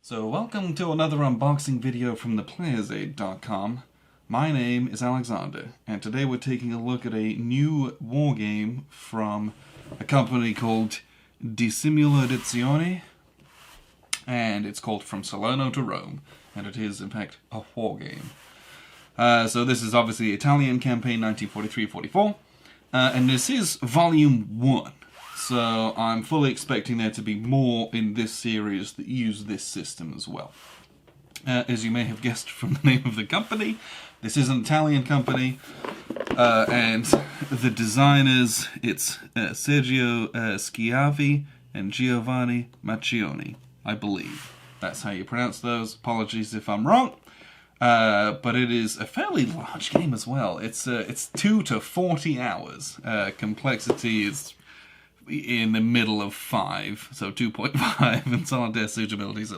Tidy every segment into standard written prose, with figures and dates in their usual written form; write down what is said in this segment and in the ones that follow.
So welcome to another unboxing video from theplayersaid.com. My name is Alexander, and today we're taking a look at a new war game from a company called Dissimula Edizioni, and it's called From Salerno to Rome, and it is in fact a war game. So this is obviously Italian campaign 1943-44, and this is volume 1. So I'm fully expecting there to be more in this series that use this system as well. As you may have guessed from the name of the company, this is an Italian company, and the designers, it's Sergio Schiavi and Giovanni Macchioni, I believe. That's how you pronounce those. Apologies if I'm wrong. But it is a fairly large game as well. It's 2 to 40 hours. Complexity is in the middle of 5, so 2.5, and solitaire suitability is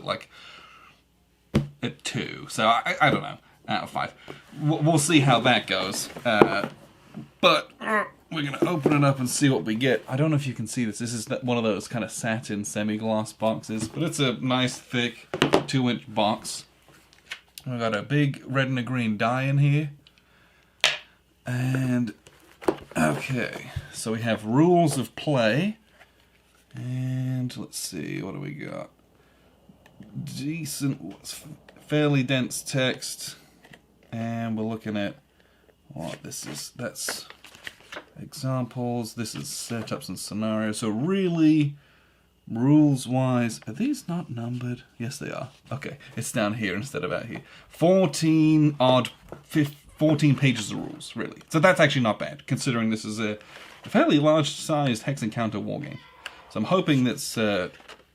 at 2. So I don't know, out of 5. We'll see how that goes. But we're going to open it up and see what we get. I don't know if you can see this. This is one of those kind of satin semi-gloss boxes, but it's a nice thick 2-inch box. We've got a big red and a green die in here. And okay, so we have rules of play, and let's see, what do we got? Fairly dense text, and we're looking at what this is. That's examples, this is setups and scenarios, so really, rules-wise, are these not numbered? Yes, they are. Okay, it's down here instead of out here. 14 pages of rules, really. So that's actually not bad, considering this is a fairly large-sized Hex Encounter wargame. So I'm hoping that's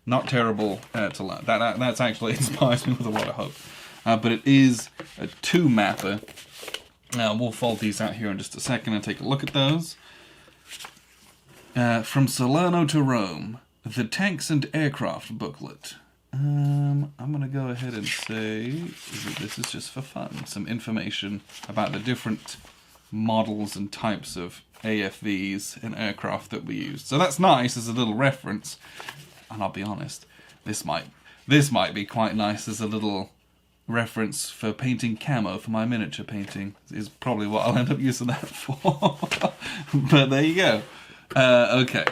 not terrible to learn. That's actually inspires me with a lot of hope. But it is a 2-mapper. We'll fold these out here in just a second and take a look at those. From Salerno to Rome, the Tanks and Aircraft booklet. I'm going to go ahead and say that this is just for fun. Some information about the different models and types of AFVs and aircraft that we use. So that's nice as a little reference. And I'll be honest, this might be quite nice as a little reference for painting camo for my miniature painting. Is probably what I'll end up using that for. But there you go. Okay.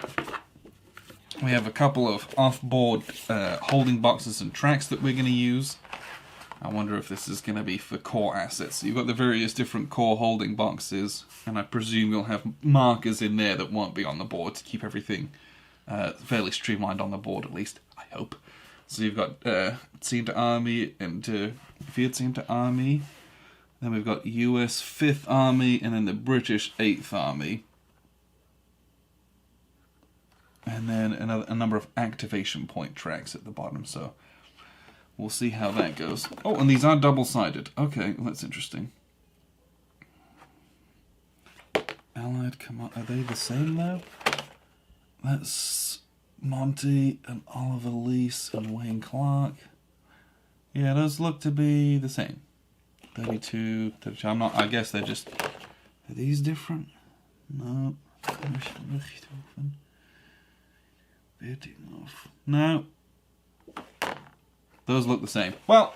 We have a couple of off-board holding boxes and tracks that we're going to use. I wonder if this is going to be for core assets. So you've got the various different core holding boxes, and I presume you'll have markers in there that won't be on the board to keep everything fairly streamlined on the board, at least, I hope. So you've got Zehnte Army and Vierzehnte Army. Then we've got US 5th Army, and then the British 8th Army. And then a number of activation point tracks at the bottom, so we'll see how that goes. Oh, and these are double-sided. Okay, well, that's interesting. Allied Command, are they the same though? That's Monty and Oliver Lease and Wayne Clark. Yeah, those look to be the same. 32, 32, I guess they're just, are these different? No. No. Those look the same. Well,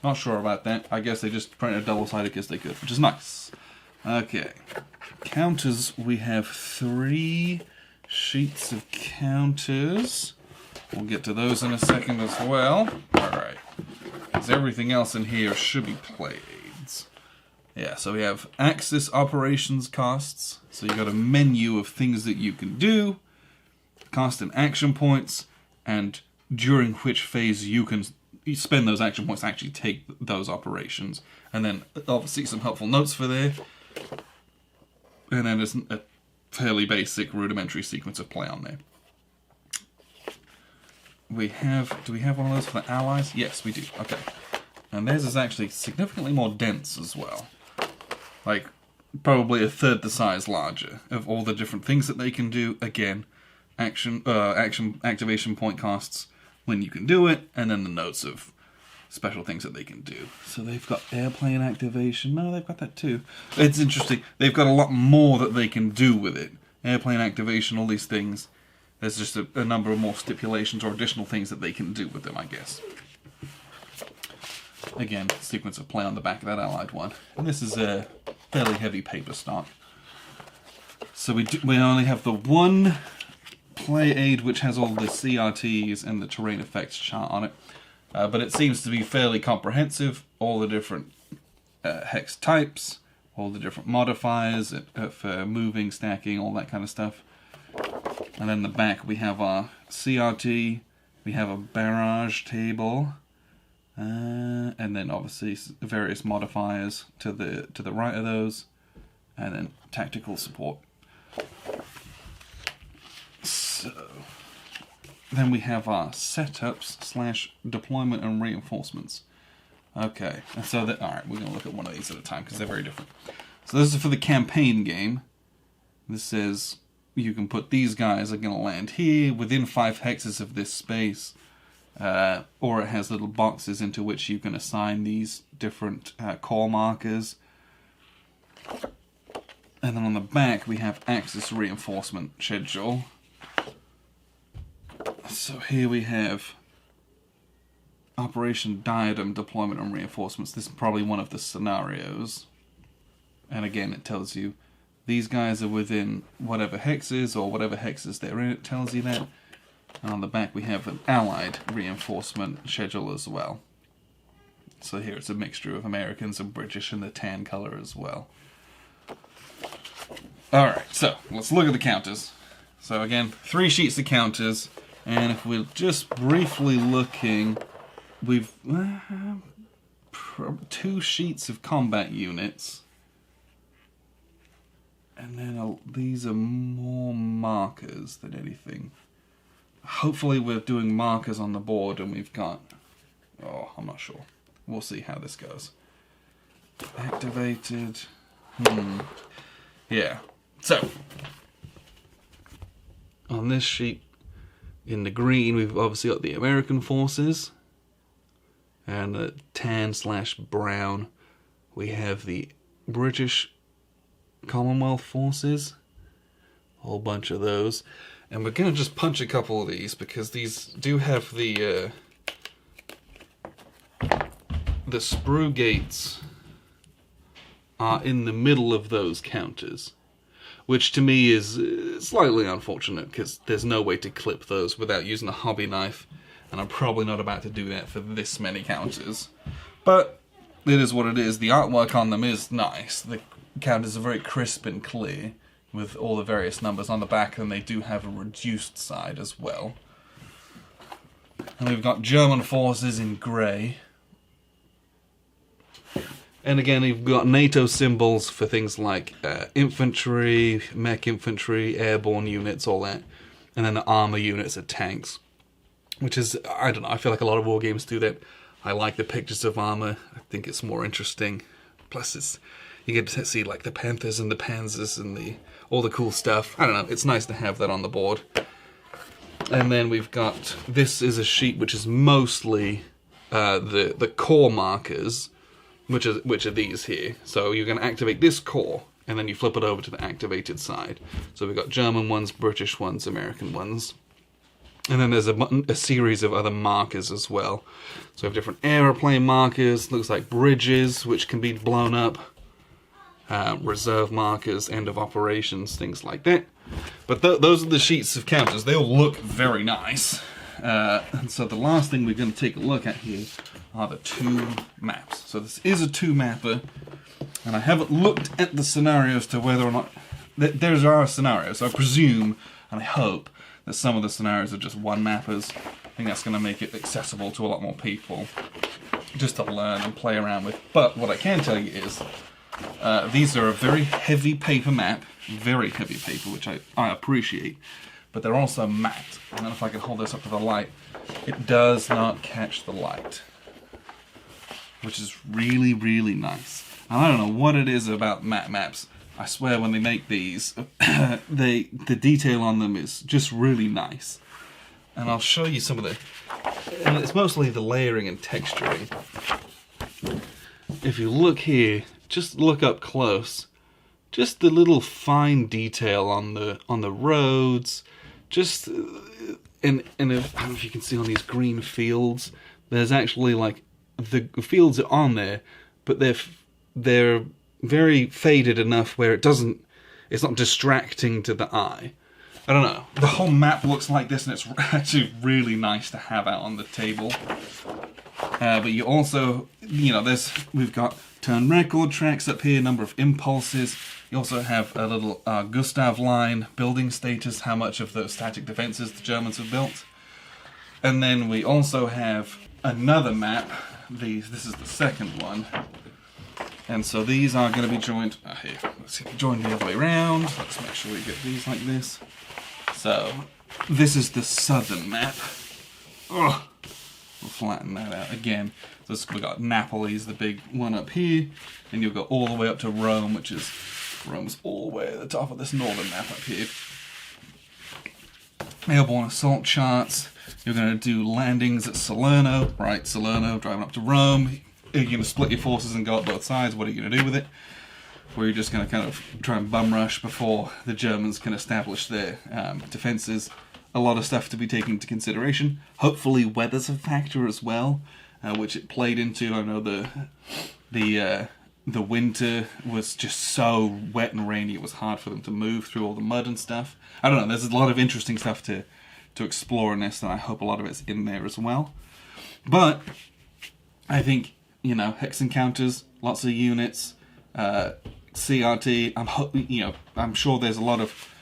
not sure about that. I guess they just printed double-sided because they could, which is nice. Okay. Counters, we have 3 sheets of counters. We'll get to those in a second as well. Alright. Because everything else in here should be play-aids. Yeah, so we have Axis operations costs. So you've got a menu of things that you can do. Cost and action points, and during which phase you can spend those action points to actually take those operations. And then obviously some helpful notes for there. And then there's a fairly basic rudimentary sequence of play on there. Do we have one of those for the allies? Yes, we do. Okay. And theirs is actually significantly more dense as well. Like, probably a third the size larger of all the different things that they can do. Again, activation point costs when you can do it, and then the notes of special things that they can do. So they've got airplane activation. No, they've got that too. It's interesting. They've got a lot more that they can do with it. Airplane activation, all these things. There's just a number of more stipulations or additional things that they can do with them, I guess. again, sequence of play on the back of that Allied one. And this is a fairly heavy paper stock. So we only have the one play aid which has all the CRTs and the terrain effects chart on it. But it seems to be fairly comprehensive, all the different hex types, all the different modifiers for moving, stacking, all that kind of stuff. And then the back we have our CRT, we have a barrage table, and then obviously various modifiers to the right of those, and then tactical support. So then we have our setups / deployment and reinforcements. Okay, and so alright, we're going to look at one of these at a time because they're very different. So this is for the campaign game. This says you can put these guys are going to land here within 5 hexes of this space, or it has little boxes into which you can assign these different core markers. And then on the back we have Axis reinforcement schedule. So here we have Operation Diadem deployment and reinforcements. This is probably one of the scenarios. And again, it tells you these guys are within whatever hexes or whatever hexes they're in. It tells you that. And on the back we have an Allied reinforcement schedule as well. So here it's a mixture of Americans and British in the tan color as well. Alright, so let's look at the counters. So again, 3 sheets of counters. And if we're just briefly looking, we've 2 sheets of combat units. And then these are more markers than anything. Hopefully we're doing markers on the board and we've got... Oh, I'm not sure. We'll see how this goes. Activated. Yeah. So, on this sheet, in the green, we've obviously got the American forces. And the tan / brown, we have the British Commonwealth forces. A whole bunch of those. And we're going to just punch a couple of these because these do have the sprue gates are in the middle of those counters. Which to me is slightly unfortunate because there's no way to clip those without using a hobby knife. And I'm probably not about to do that for this many counters. But it is what it is. The artwork on them is nice. The counters are very crisp and clear with all the various numbers on the back, and they do have a reduced side as well. And we've got German forces in grey. And again, you've got NATO symbols for things like infantry, mech infantry, airborne units, all that. And then the armor units are tanks. Which is, I don't know, I feel like a lot of war games do that. I like the pictures of armor. I think it's more interesting. Plus, you get to see like the Panthers and the Panzers and all the cool stuff. I don't know, it's nice to have that on the board. And then we've got, this is a sheet which is mostly the core markers. Which are these here. So you're going to activate this core, and then you flip it over to the activated side. So we've got German ones, British ones, American ones. And then there's a series of other markers as well. So we have different aeroplane markers, looks like bridges, which can be blown up. Reserve markers, end of operations, things like that. But those are the sheets of counters. They all look very nice. And so the last thing we're going to take a look at here are the 2 maps. So this is a 2-mapper, and I haven't looked at the scenarios to whether or not... There are scenarios, so I presume, and I hope, that some of the scenarios are just 1-mappers. I think that's going to make it accessible to a lot more people, just to learn and play around with. But what I can tell you is, these are a very heavy paper map, very heavy paper, which I appreciate, but they're also matte. And then if I can hold this up to the light, it does not catch the light, which is really, really nice. And I don't know what it is about matte maps. I swear when they make these, the detail on them is just really nice. And I'll show you some of the... And it's mostly the layering and texturing. If you look here, just look up close. Just the little fine detail on the roads. Just... And if, I don't know if you can see on these green fields, there's actually like the fields are on there, but they're very faded enough where it's not distracting to the eye. I don't know. The whole map looks like this, and it's actually really nice to have out on the table. But you also, we've got turn record tracks up here, number of impulses. You also have a little Gustav line, building status, how much of those static defenses the Germans have built. And then we also have another map. This is the second one. And so these are going to be joined, here, let's see, joined the other way around. Let's make sure we get these like this. So, this is the southern map. Ugh. We'll flatten that out again. So we've got Napoli's the big one up here, and you'll go all the way up to Rome, Rome's all the way at the top of this northern map up here. Airborne assault charts. You're going to do landings at Salerno, right? Salerno, driving up to Rome. You're going to split your forces and go up both sides. What are you going to do with it? Or you're just going to kind of try and bum rush before the Germans can establish their defences. A lot of stuff to be taken into consideration. Hopefully weather's a factor as well, which it played into. I know the winter was just so wet and rainy, it was hard for them to move through all the mud and stuff. I don't know, there's a lot of interesting stuff to explore in this, and I hope a lot of it's in there as well. But I think, hex encounters, lots of units, CRT, I'm sure there's a lot of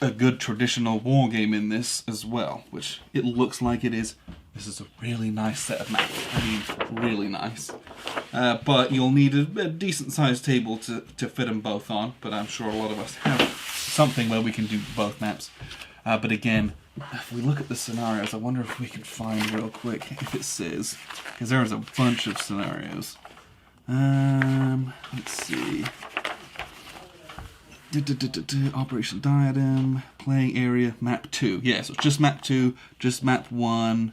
a good traditional war game in this as well, which it looks like it is. This is a really nice set of maps. I mean, really nice. But you'll need a decent sized table to fit them both on, but I'm sure a lot of us have something where we can do both maps. But again, if we look at the scenarios, I wonder if we can find real quick if it says, because there is a bunch of scenarios. Let's see. Operation Diadem, playing area, map 2. Yeah, so it's just map 2, just map 1,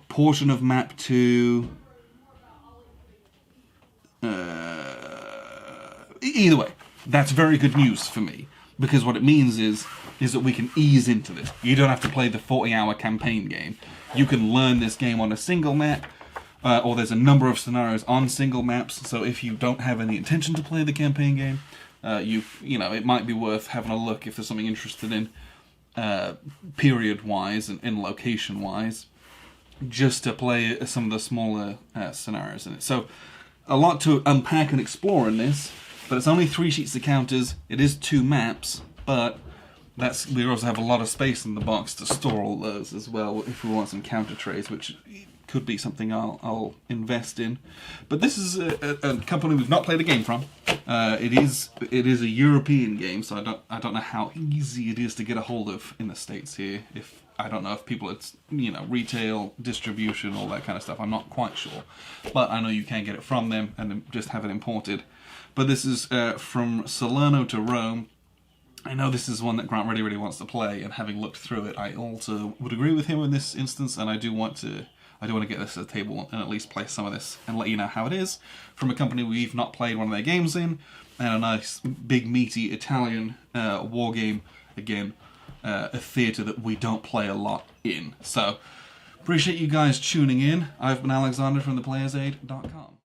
portion of map 2. Either way, that's very good news for me, because what it means is that we can ease into this. You don't have to play the 40-hour campaign game. You can learn this game on a single map, or there's a number of scenarios on single maps, so if you don't have any intention to play the campaign game, it might be worth having a look if there's something interested in period-wise and location-wise, just to play some of the smaller scenarios in it. So, a lot to unpack and explore in this, but it's only 3 sheets of counters, it is 2 maps, but we also have a lot of space in the box to store all those as well, if we want some counter trays, which could be something I'll invest in. But this is a company we've not played a game from. It is a European game, so I don't know how easy it is to get a hold of in the States here. I don't know if people, it's retail, distribution, all that kind of stuff. I'm not quite sure, but I know you can get it from them and just have it imported. But this is from Salerno to Rome. I know this is one that Grant really wants to play, and having looked through it, I also would agree with him in this instance, and I do want to get this to the table and at least play some of this and let you know how it is from a company we've not played one of their games in, and a nice, big, meaty Italian war game, again, a theatre that we don't play a lot in. So, appreciate you guys tuning in. I've been Alexander from theplayersaid.com.